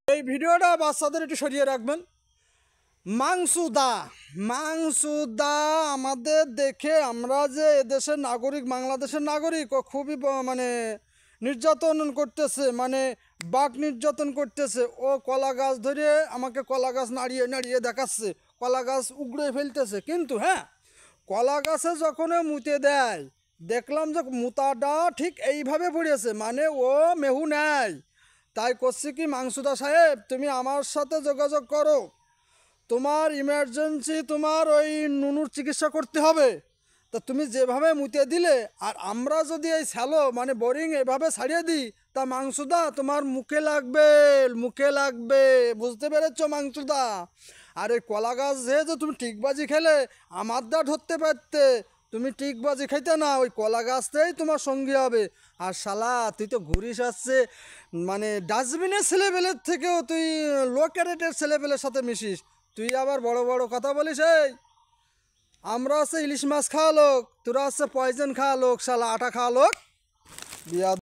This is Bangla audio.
এই ভিডিওটা বাচ্চাদের একটু সরিয়ে রাখবেন। মাংসুদা মাংসুদা আমাদের দেখে আমরা যে এদেশের নাগরিক, বাংলাদেশের নাগরিক, ও খুবই মানে নির্যাতন করতেছে, মানে বাঘ নির্যাতন করতেছে। ও কলা গাছ ধরে আমাকে কলা গাছ নাড়িয়ে নাড়িয়ে দেখাচ্ছে, কলা গাছ উগড়ে ফেলতেছে। কিন্তু হ্যাঁ, কলা গাছে যখন মুতে দেয় দেখলাম যে মুতাটা ঠিক এইভাবে পড়েছে, মানে ও মেহু নেয়। তাই করছি কি, মাংসুদা সাহেব তুমি আমার সাথে যোগাযোগ করো, তোমার ইমার্জেন্সি তোমার ওই নুনুর চিকিৎসা করতে হবে। তা তুমি যেভাবে মুতে দিলে, আর আমরা যদি এই স্যালো মানে বোরিং এভাবে ছাড়িয়ে দিই, তা মাংসুদা তোমার মুখে লাগবে, মুখে লাগবে, বুঝতে পেরেছ মাংসুদা? আর এই কলা গাছ যে তুমি টিকবাজি খেলে আমার দা ধরতে পারতে, তুমি টিকবাজি খাইতে না, ওই কলা গাছটাই তোমার সঙ্গী হবে। আর শালা তুই তো ঘুরিস আসছে মানে ডাস্টবিনের ছেলেবেলের থেকেও তুই লো ক্যারেটের ছেলেবেলের সাথে মিশিস। তুই আবার বড় বড় কথা বলিস। এই আমরা হচ্ছে ইলিশ মাছ খাওয়া লোক, তোরা হচ্ছে পয়জন খাওয়া লোক, শালা আটা খাওয়া লোক। বিয়া